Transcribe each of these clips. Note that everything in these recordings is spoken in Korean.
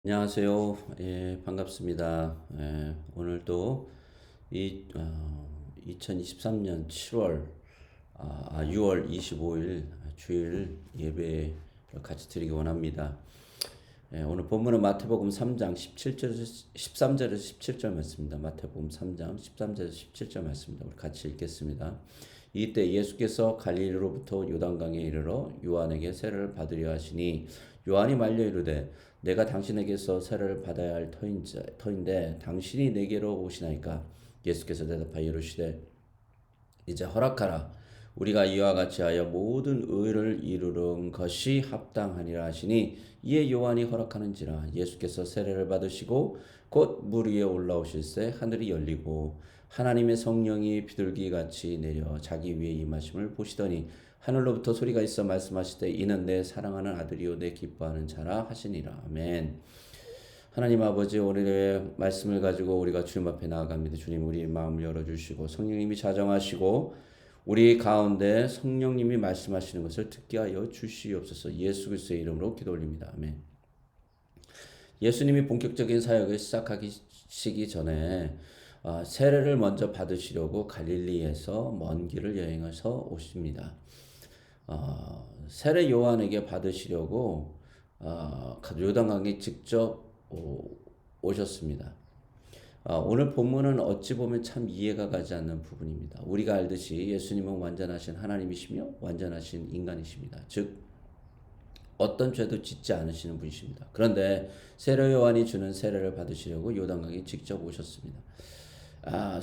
안녕하세요. 예, 반갑습니다. 오늘 또 2023년 6월 25일 주일 예배 같이 드리기 원합니다. 오늘 본문은 마태복음 3장 13절에서 17절 말씀입니다. 마태복음 3장 13절에서 17절 말씀입니다. 우리 같이 읽겠습니다. 이때 예수께서 갈릴리로부터 요단강에 이르러 요한에게 세례를 받으려 하시니 요한이 말려 이르되 내가 당신에게서 세례를 받아야 할 터인데 당신이 내게로 오시나이까. 예수께서 대답하여 이르시되 이제 허락하라. 우리가 이와 같이 하여 모든 의를 이루는 것이 합당하니라 하시니 이에 요한이 허락하는지라. 예수께서 세례를 받으시고 곧 물 위에 올라오실새 하늘이 열리고 하나님의 성령이 비둘기같이 내려 자기 위에 임하심을 보시더니 하늘로부터 소리가 있어 말씀하시되 이는 내 사랑하는 아들이요 내 기뻐하는 자라 하시니라. 아멘. 하나님 아버지, 오늘의 말씀을 가지고 우리가 주님 앞에 나아갑니다. 주님, 우리 마음을 열어주시고 성령님이 자정하시고 우리 가운데 성령님이 말씀하시는 것을 듣게 하여 주시옵소서. 예수 그리스도의 이름으로 기도 올립니다. 아멘. 예수님이 본격적인 사역을 시작하시기 전에 세례를 먼저 받으시려고 갈릴리에서 먼 길을 여행해서 오십니다. 세례 요한에게 받으시려고 요단강에 직접 오셨습니다. 오늘 본문은 어찌 보면 참 이해가 가지 않는 부분입니다. 우리가 알듯이 예수님은 완전하신 하나님이시며 완전하신 인간이십니다. 즉 어떤 죄도 짓지 않으시는 분이십니다. 그런데 세례 요한이 주는 세례를 받으시려고 요단강에 직접 오셨습니다.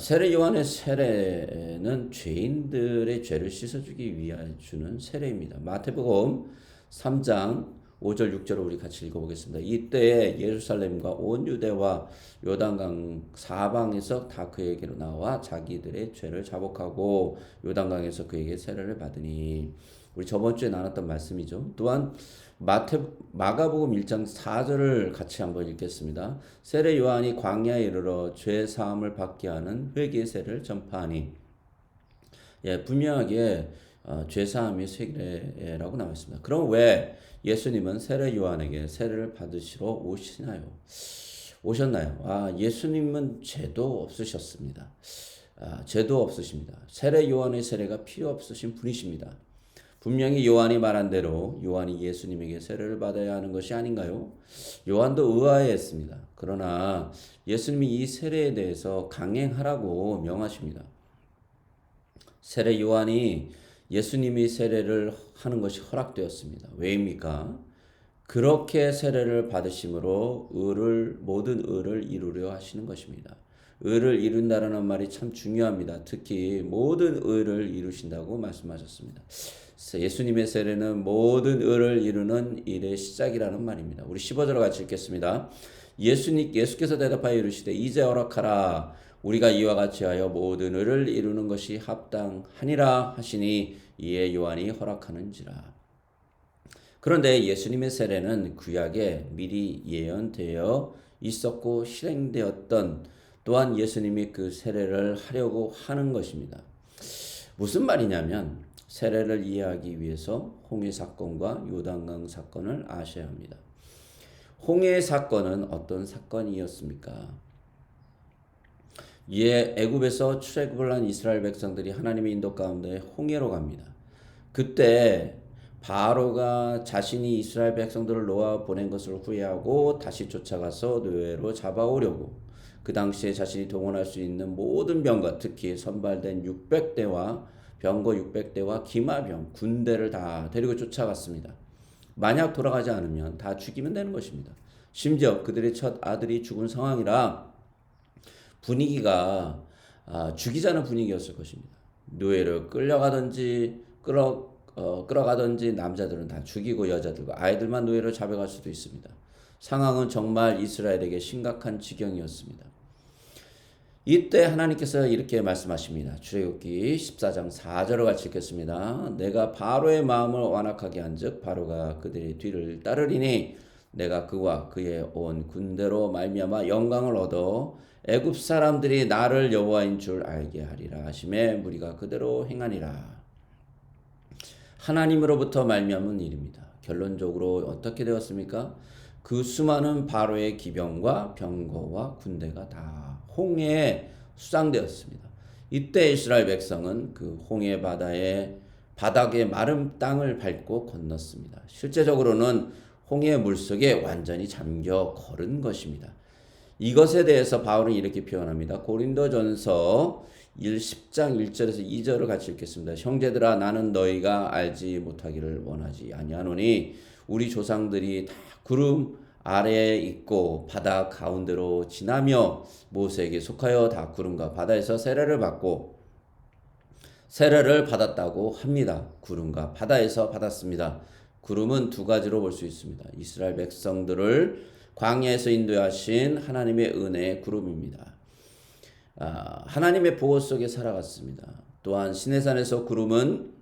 세례 요한의 세례는 죄인들의 죄를 씻어주기 위하여 주는 세례입니다. 마태복음 3장 5절 6절을 우리 같이 읽어보겠습니다. 이때에 예루살렘과 온 유대와 요단강 사방에서 다 그에게로 나와 자기들의 죄를 자복하고 요단강에서 그에게 세례를 받으니, 우리 저번 주에 나눴던 말씀이죠. 또한 마가복음 1장 4절을 같이 한번 읽겠습니다. 세례 요한이 광야에 이르러 죄 사함을 받게 하는 회개 세례를 전파하니, 분명하게 죄 사함이 세례라고 나와 있습니다. 그럼 왜 예수님은 세례 요한에게 세례를 받으시러 오셨나요? 예수님은 죄도 없으셨습니다. 죄도 없으십니다. 세례 요한의 세례가 필요 없으신 분이십니다. 분명히 요한이 말한 대로 요한이 예수님에게 세례를 받아야 하는 것이 아닌가요? 요한도 의아해했습니다. 그러나 예수님이 이 세례에 대해서 강행하라고 명하십니다. 세례 요한이 예수님이 세례를 하는 것이 허락되었습니다. 왜입니까? 그렇게 세례를 받으심으로 모든 의를 이루려 하시는 것입니다. 의를 이룬다라는 말이 참 중요합니다. 특히 모든 의를 이루신다고 말씀하셨습니다. 예수님의 세례는 모든 의를 이루는 일의 시작이라는 말입니다. 우리 15절 같이 읽겠습니다. 예수께서 대답하여 이르시되 이제 허락하라. 우리가 이와 같이 하여 모든 의를 이루는 것이 합당하니라 하시니 이에 요한이 허락하는지라. 그런데 예수님의 세례는 구약에 미리 예언되어 있었고 실행되었던, 또한 예수님이 그 세례를 하려고 하는 것입니다. 무슨 말이냐면 세례를 이해하기 위해서 홍해 사건과 요단강 사건을 아셔야 합니다. 홍해 사건은 어떤 사건이었습니까? 애굽에서 출애굽을 한 이스라엘 백성들이 하나님의 인도 가운데 홍해로 갑니다. 그때 바로가 자신이 이스라엘 백성들을 놓아 보낸 것을 후회하고 다시 쫓아가서 노예로 잡아오려고, 그 당시에 자신이 동원할 수 있는 모든 병과 특히 선발된 600대와 병거 600대와 기마병 군대를 다 데리고 쫓아갔습니다. 만약 돌아가지 않으면 다 죽이면 되는 것입니다. 심지어 그들의 첫 아들이 죽은 상황이라 분위기가 죽이자는 분위기였을 것입니다. 노예로 끌어가든지 남자들은 다 죽이고 여자들과 아이들만 노예로 잡아갈 수도 있습니다. 상황은 정말 이스라엘에게 심각한 지경이었습니다. 이때 하나님께서 이렇게 말씀하십니다. 출애굽기 14장 4절을 같이 읽겠습니다. 내가 바로의 마음을 완악하게 한즉 바로가 그들의 뒤를 따르리니 내가 그와 그의 온 군대로 말미암아 영광을 얻어 애굽 사람들이 나를 여호와인 줄 알게 하리라 하시매 무리가 그대로 행하니라. 하나님으로부터 말미암은 일입니다. 결론적으로 어떻게 되었습니까? 그 수많은 바로의 기병과 병거와 군대가 다 홍해에 수장되었습니다. 이때 이스라엘 백성은 그 홍해 바닥의 마른 땅을 밟고 건넜습니다. 실제적으로는 홍해 물속에 완전히 잠겨 걸은 것입니다. 이것에 대해서 바울은 이렇게 표현합니다. 고린도전서 10장 1절에서 2절을 같이 읽겠습니다. 형제들아 나는 너희가 알지 못하기를 원하지 아니하노니 우리 조상들이 다 구름 아래에 있고 바다 가운데로 지나며 모세에게 속하여 다 구름과 바다에서 세례를 받았다고 합니다. 구름과 바다에서 받았습니다. 구름은 두 가지로 볼 수 있습니다. 이스라엘 백성들을 광야에서 인도하신 하나님의 은혜의 구름입니다. 하나님의 보호 속에 살아갔습니다. 또한 시내산에서 구름은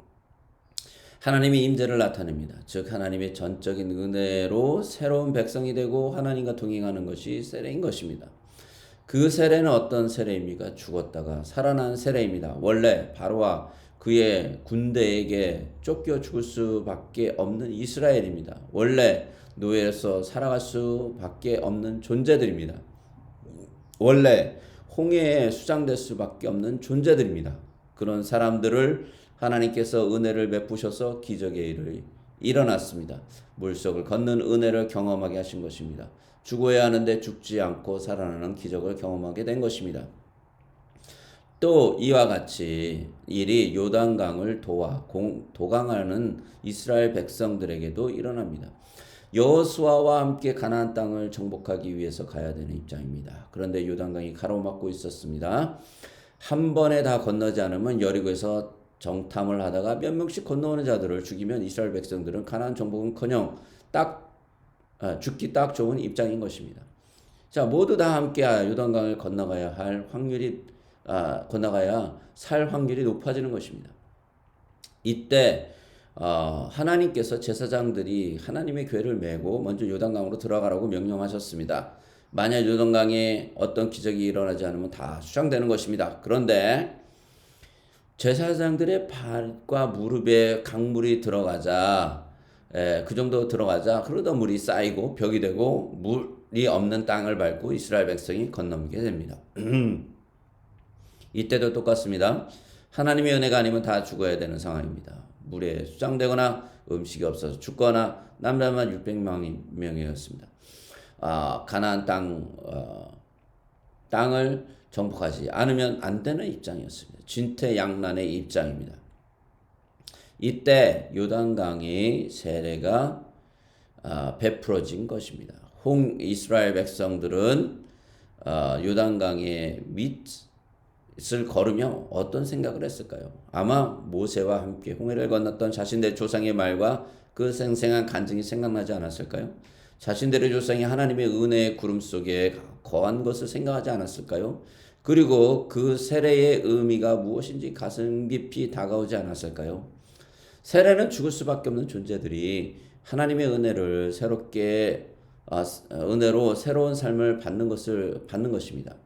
하나님의 임재를 나타냅니다. 즉 하나님의 전적인 은혜로 새로운 백성이 되고 하나님과 동행하는 것이 세례인 것입니다. 그 세례는 어떤 세례입니까? 죽었다가 살아난 세례입니다. 원래 바로와 그의 군대에게 쫓겨 죽을 수밖에 없는 이스라엘입니다. 원래 노예에서 살아갈 수밖에 없는 존재들입니다. 원래 홍해에 수장될 수밖에 없는 존재들입니다. 그런 사람들을 하나님께서 은혜를 베푸셔서 기적의 일을 일어났습니다. 물속을 걷는 은혜를 경험하게 하신 것입니다. 죽어야 하는데 죽지 않고 살아나는 기적을 경험하게 된 것입니다. 또 이와 같이 일이 요단강을 도강하는 이스라엘 백성들에게도 일어납니다. 여호수아와 함께 가나안 땅을 정복하기 위해서 가야 되는 입장입니다. 그런데 요단강이 가로막고 있었습니다. 한 번에 다 건너지 않으면 여리고에서 정탐을 하다가 몇 명씩 건너오는 자들을 죽이면 이스라엘 백성들은 가나안 정복은커녕 죽기 딱 좋은 입장인 것입니다. 자, 모두 다 함께 요단강을 건너가야 살 확률이 높아지는 것입니다. 이때 하나님께서 제사장들이 하나님의 궤를 메고 먼저 요단강으로 들어가라고 명령하셨습니다. 만약 요단강에 어떤 기적이 일어나지 않으면 다 수장되는 것입니다. 그런데 제사장들의 발과 무릎에 강물이 들어가자, 그 정도 들어가자 그러다 물이 쌓이고 벽이 되고 물이 없는 땅을 밟고 이스라엘 백성이 건너게 됩니다. 이때도 똑같습니다. 하나님의 은혜가 아니면 다 죽어야 되는 상황입니다. 물에 수장되거나 음식이 없어서 죽거나 남자만 600명이었습니다. 가나안 땅을 정복하지 않으면 안 되는 입장이었습니다. 진퇴양난의 입장입니다. 이때 요단강의 세례가 베풀어진 것입니다. 이스라엘 백성들은 요단강의 밑을 걸으며 어떤 생각을 했을까요? 아마 모세와 함께 홍해를 건넜던 자신들의 조상의 말과 그 생생한 간증이 생각나지 않았을까요? 자신들의 조상이 하나님의 은혜의 구름 속에 거한 것을 생각하지 않았을까요? 그리고 그 세례의 의미가 무엇인지 가슴 깊이 다가오지 않았을까요? 세례는 죽을 수밖에 없는 존재들이 하나님의 은혜로 새로운 삶을 받는 것입니다.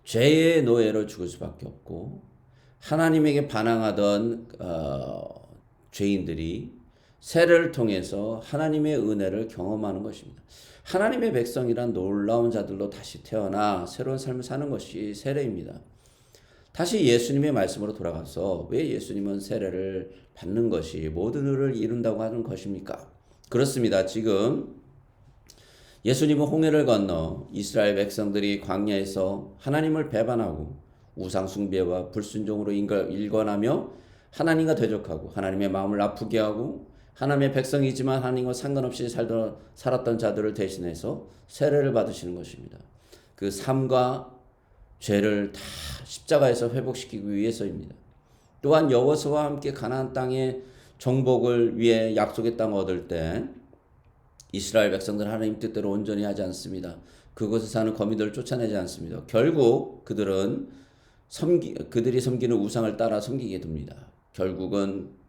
죄의 노예로 죽을 수밖에 없고 하나님에게 반항하던 죄인들이 세례를 통해서 하나님의 은혜를 경험하는 것입니다. 하나님의 백성이란 놀라운 자들로 다시 태어나 새로운 삶을 사는 것이 세례입니다. 다시 예수님의 말씀으로 돌아가서 왜 예수님은 세례를 받는 것이 모든 의를 이룬다고 하는 것입니까? 그렇습니다. 지금 예수님은 홍해를 건너 이스라엘 백성들이 광야에서 하나님을 배반하고 우상 숭배와 불순종으로 일관하며 하나님과 대적하고 하나님의 마음을 아프게 하고 하나님의 백성이지만 하나님과 상관없이 살았던 자들을 대신해서 세례를 받으시는 것입니다. 그 삶과 죄를 다 십자가에서 회복시키기 위해서입니다. 또한 여호수아와 함께 가나안 땅의 정복을 위해 약속의 땅을 얻을 때 이스라엘 백성들은 하나님 뜻대로 온전히 하지 않습니다. 그곳에 사는 거민들을 쫓아내지 않습니다. 결국 그들이 섬기는 우상을 따라 섬기게 됩니다. 결국은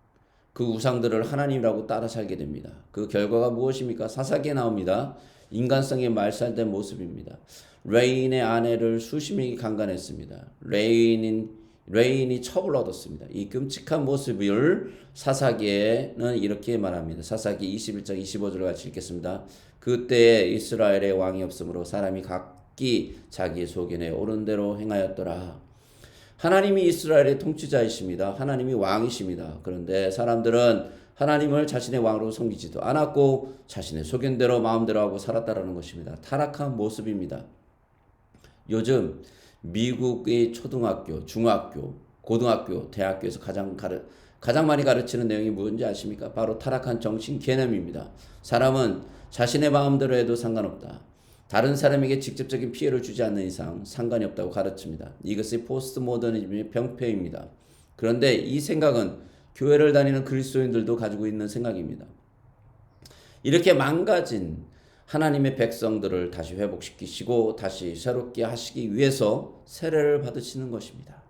그 우상들을 하나님이라고 따라 살게 됩니다. 그 결과가 무엇입니까? 사사기에 나옵니다. 인간성의 말살된 모습입니다. 레인의 아내를 수십 명이 강간했습니다. 레인은 레인이 첩을 얻었습니다. 이 끔찍한 모습을 사사기에는 이렇게 말합니다. 사사기 21장 25절을 같이 읽겠습니다. 그때 이스라엘의 왕이 없으므로 사람이 각기 자기 소견에 옳은 대로 행하였더라. 하나님이 이스라엘의 통치자이십니다. 하나님이 왕이십니다. 그런데 사람들은 하나님을 자신의 왕으로 섬기지도 않았고 자신의 소견대로 마음대로 하고 살았다라는 것입니다. 타락한 모습입니다. 요즘 미국의 초등학교, 중학교, 고등학교, 대학교에서 가장 많이 가르치는 내용이 뭔지 아십니까? 바로 타락한 정신 개념입니다. 사람은 자신의 마음대로 해도 상관없다. 다른 사람에게 직접적인 피해를 주지 않는 이상 상관이 없다고 가르칩니다. 이것이 포스트 모더니즘의 병폐입니다. 그런데 이 생각은 교회를 다니는 그리스도인들도 가지고 있는 생각입니다. 이렇게 망가진 하나님의 백성들을 다시 회복시키시고 다시 새롭게 하시기 위해서 세례를 받으시는 것입니다.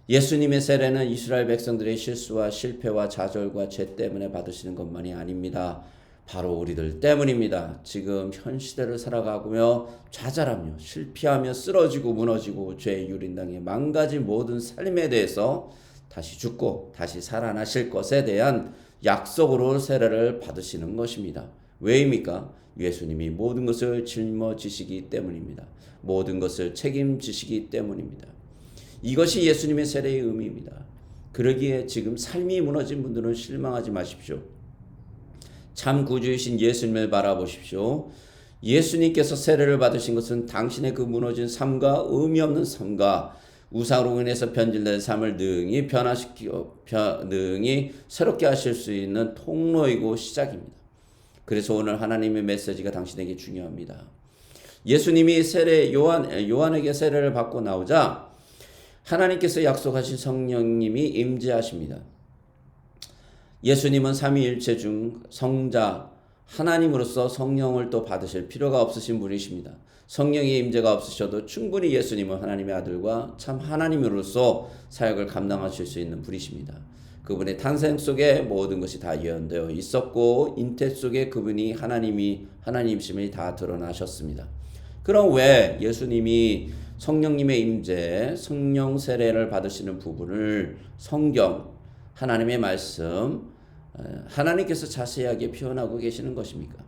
예수님의 세례는 이스라엘 백성들의 실수와 실패와 좌절과 죄 때문에 받으시는 것만이 아닙니다. 바로 우리들 때문입니다. 지금 현 시대를 살아가며 좌절하며 실패하며 쓰러지고 무너지고 죄에 유린당해 망가진 모든 삶에 대해서 다시 죽고 다시 살아나실 것에 대한 약속으로 세례를 받으시는 것입니다. 왜입니까? 예수님이 모든 것을 짊어지시기 때문입니다. 모든 것을 책임지시기 때문입니다. 이것이 예수님의 세례의 의미입니다. 그러기에 지금 삶이 무너진 분들은 실망하지 마십시오. 참 구주이신 예수님을 바라보십시오. 예수님께서 세례를 받으신 것은 당신의 그 무너진 삶과 의미 없는 삶과 우상으로 인해서 변질된 삶을 능히 능히 새롭게 하실 수 있는 통로이고 시작입니다. 그래서 오늘 하나님의 메시지가 당신에게 중요합니다. 예수님이 요한에게 세례를 받고 나오자 하나님께서 약속하신 성령님이 임재하십니다. 예수님은 삼위일체 중 성자 하나님으로서 성령을 또 받으실 필요가 없으신 분이십니다. 성령의 임재가 없으셔도 충분히 예수님은 하나님의 아들과 참 하나님으로서 사역을 감당하실 수 있는 분이십니다. 그분의 탄생 속에 모든 것이 다 예언되어 있었고 잉태 속에 그분이 하나님이심이 다 드러나셨습니다. 그럼 왜 예수님이 성령님의 임재, 성령 세례를 받으시는 부분을 성경, 하나님의 말씀, 하나님께서 자세하게 표현하고 계시는 것입니까?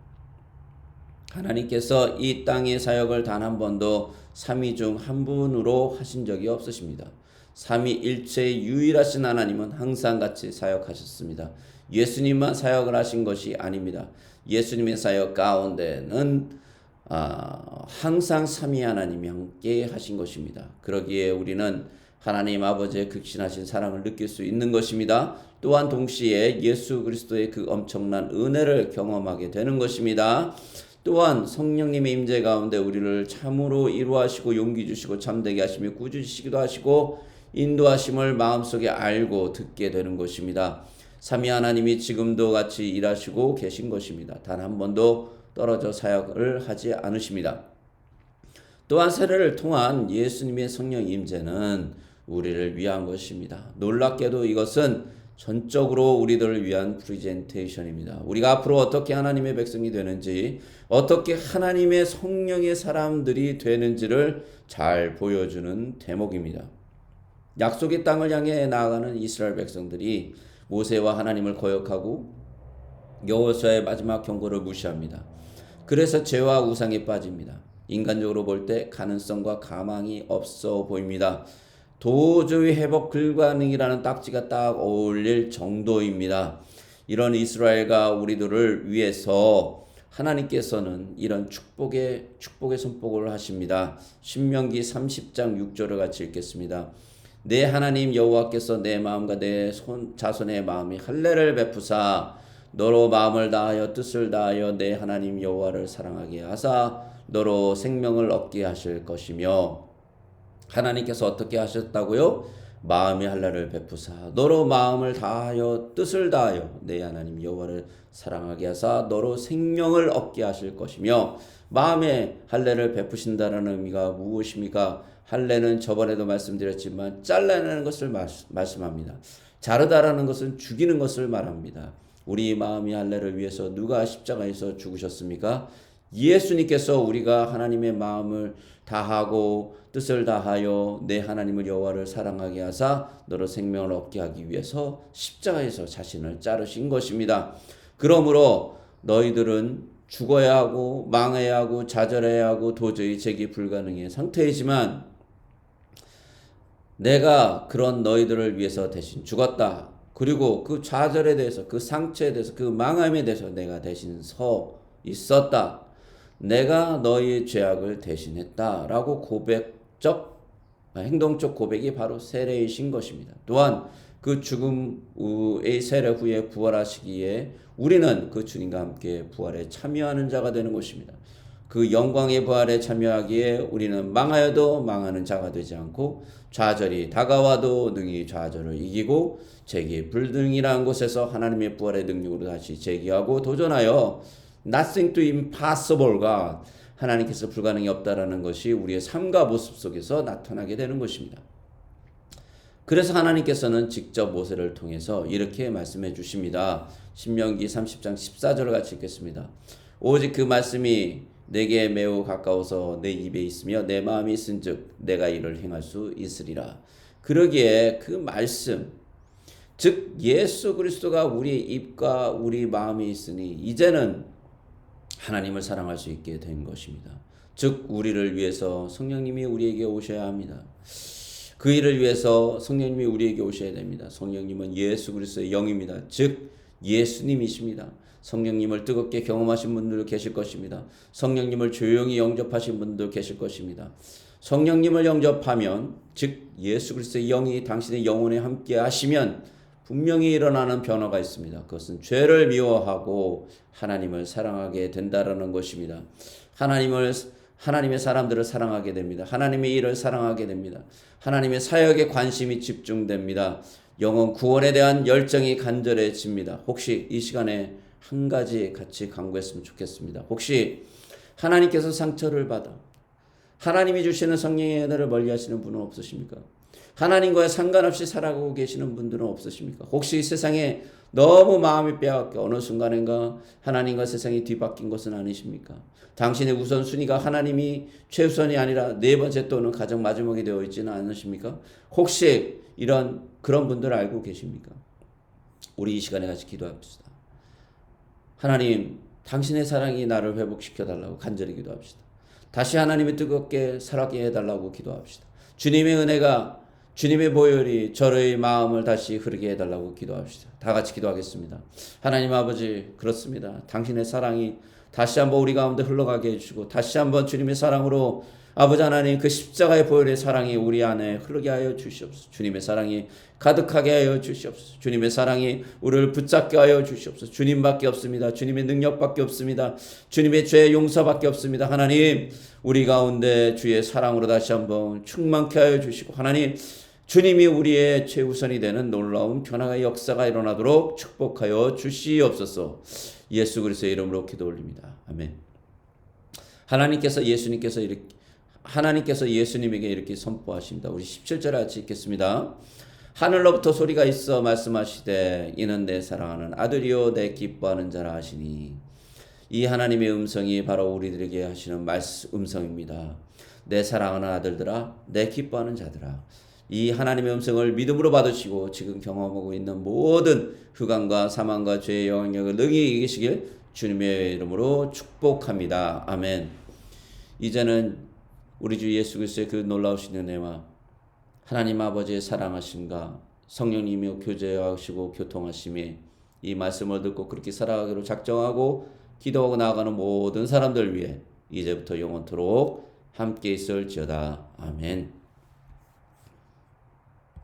하나님께서 이 땅의 사역을 단 한 번도 삼위 중 한 분으로 하신 적이 없으십니다. 삼위일체의 유일하신 하나님은 항상 같이 사역하셨습니다. 예수님만 사역을 하신 것이 아닙니다. 예수님의 사역 가운데는 항상 삼위 하나님이 함께 하신 것입니다. 그러기에 우리는 하나님 아버지의 극신하신 사랑을 느낄 수 있는 것입니다. 또한 동시에 예수 그리스도의 그 엄청난 은혜를 경험하게 되는 것입니다. 또한 성령님의 임재 가운데 우리를 참으로 이루하시고 용기 주시고 잠되게 하시며 꾸짖으시기도 하시고 인도하심을 마음속에 알고 듣게 되는 것입니다. 삼위 하나님이 지금도 같이 일하시고 계신 것입니다. 단 한 번도 떨어져 사역을 하지 않으십니다. 또한 세례를 통한 예수님의 성령 임재는 우리를 위한 것입니다. 놀랍게도 이것은 전적으로 우리들을 위한 프리젠테이션입니다. 우리가 앞으로 어떻게 하나님의 백성이 되는지, 어떻게 하나님의 성령의 사람들이 되는지를 잘 보여주는 대목입니다. 약속의 땅을 향해 나아가는 이스라엘 백성들이 모세와 하나님을 거역하고 여호수아의 마지막 경고를 무시합니다. 그래서 죄와 우상에 빠집니다. 인간적으로 볼 때 가능성과 가망이 없어 보입니다. 도저히 회복 불가능이라는 딱지가 딱 어울릴 정도입니다. 이런 이스라엘과 우리들을 위해서 하나님께서는 이런 축복의 선포를 하십니다. 신명기 30장 6절을 같이 읽겠습니다. 내 하나님 여호와께서 내 마음과 내 자손의 마음이 할례를 베푸사 너로 마음을 다하여 뜻을 다하여 내 하나님 여호와를 사랑하게 하사 너로 생명을 얻게 하실 것이며, 하나님께서 어떻게 하셨다고요? 마음의 할례를 베푸사 너로 마음을 다하여 뜻을 다하여 내 하나님 여호와를 사랑하게 하사 너로 생명을 얻게 하실 것이며, 마음의 할례를 베푸신다는 의미가 무엇입니까? 할례는 저번에도 말씀드렸지만 잘라내는 것을 말씀합니다. 자르다라는 것은 죽이는 것을 말합니다. 우리 마음의 할례를 위해서 누가 십자가에서 죽으셨습니까? 예수님께서 우리가 하나님의 마음을 다하고 뜻을 다하여 내 하나님을 여호와를 사랑하게 하사 너로 생명을 얻게 하기 위해서 십자가에서 자신을 자르신 것입니다. 그러므로 너희들은 죽어야 하고 망해야 하고 좌절해야 하고 도저히 재기 불가능의 상태이지만 내가 그런 너희들을 위해서 대신 죽었다. 그리고 그 좌절에 대해서 그 상처에 대해서 그 망함에 대해서 내가 대신 서 있었다. 내가 너희의 죄악을 대신했다. 라고 행동적 고백이 바로 세례이신 것입니다. 또한 그 죽음의 세례 후에 부활하시기에 우리는 그 주님과 함께 부활에 참여하는 자가 되는 것입니다. 그 영광의 부활에 참여하기에 우리는 망하여도 망하는 자가 되지 않고 좌절이 다가와도 능히 좌절을 이기고 재기 불능이라는 곳에서 하나님의 부활의 능력으로 다시 재기하고 도전하여 Nothing to impossible가 하나님께서 불가능이 없다라는 것이 우리의 삶과 모습 속에서 나타나게 되는 것입니다. 그래서 하나님께서는 직접 모세를 통해서 이렇게 말씀해 주십니다. 신명기 30장 14절을 같이 읽겠습니다. 오직 그 말씀이 내게 매우 가까워서 내 입에 있으며 내 마음이 있은즉 내가 이를 행할 수 있으리라. 그러기에 그 말씀, 즉 예수 그리스도가 우리 입과 우리 마음에 있으니 이제는 하나님을 사랑할 수 있게 된 것입니다. 즉 우리를 위해서 성령님이 우리에게 오셔야 합니다. 그 일을 위해서 성령님이 우리에게 오셔야 됩니다. 성령님은 예수 그리스도의 영입니다. 즉 예수님이십니다. 성령님을 뜨겁게 경험하신 분들 계실 것입니다. 성령님을 조용히 영접하신 분들 계실 것입니다. 성령님을 영접하면 즉 예수 그리스도의 영이 당신의 영혼에 함께 하시면 분명히 일어나는 변화가 있습니다. 그것은 죄를 미워하고 하나님을 사랑하게 된다라는 것입니다. 하나님의 사람들을 사랑하게 됩니다. 하나님의 일을 사랑하게 됩니다. 하나님의 사역에 관심이 집중됩니다. 영혼 구원에 대한 열정이 간절해집니다. 혹시 이 시간에 한 가지 같이 간구했으면 좋겠습니다. 혹시 하나님께서 상처를 받아 하나님이 주시는 성령의 은혜를 멀리하시는 분은 없으십니까? 하나님과 상관없이 살아가고 계시는 분들은 없으십니까? 혹시 이 세상에 너무 마음이 빼앗겨 어느 순간인가 하나님과 세상이 뒤바뀐 것은 아니십니까? 당신의 우선순위가 하나님이 최우선이 아니라 네 번째 또는 가장 마지막이 되어 있지는 않으십니까? 혹시 그런 분들 알고 계십니까? 우리 이 시간에 같이 기도합시다. 하나님, 당신의 사랑이 나를 회복시켜 달라고 간절히 기도합시다. 다시 하나님이 뜨겁게 살아게 해달라고 기도합시다. 주님의 은혜가 주님의 보혈이 저의 마음을 다시 흐르게 해달라고 기도합시다. 다 같이 기도하겠습니다. 하나님 아버지, 그렇습니다. 당신의 사랑이 다시 한번 우리 가운데 흘러가게 해주시고 다시 한번 주님의 사랑으로 아버지 하나님 그 십자가의 보혈의 사랑이 우리 안에 흐르게 하여 주시옵소서. 주님의 사랑이 가득하게 하여 주시옵소서. 주님의 사랑이 우리를 붙잡게 하여 주시옵소서. 주님밖에 없습니다. 주님의 능력밖에 없습니다. 주님의 죄 용서밖에 없습니다. 하나님 우리 가운데 주의 사랑으로 다시 한번 충만케 하여 주시고 하나님 주님이 우리의 최우선이 되는 놀라운 변화의 역사가 일어나도록 축복하여 주시옵소서. 예수 그리스도의 이름으로 기도 올립니다. 아멘. 하나님께서 예수님에게 이렇게 선포하십니다. 우리 17절 같이 읽겠습니다. 하늘로부터 소리가 있어 말씀하시되 이는 내 사랑하는 아들이요 내 기뻐하는 자라 하시니 이 하나님의 음성이 바로 우리들에게 하시는 음성입니다. 내 사랑하는 아들들아 내 기뻐하는 자들아 이 하나님의 음성을 믿음으로 받으시고 지금 경험하고 있는 모든 흑암과 사망과 죄의 영향력을 능히 이기시길 주님의 이름으로 축복합니다. 아멘. 이제는 우리 주 예수 그리스도의 그 놀라우신 은혜와 하나님 아버지의 사랑하심과 성령님이 교제하시고 교통하심이 이 말씀을 듣고 그렇게 살아가기로 작정하고 기도하고 나아가는 모든 사람들 위해 이제부터 영원토록 함께 있을지어다. 아멘.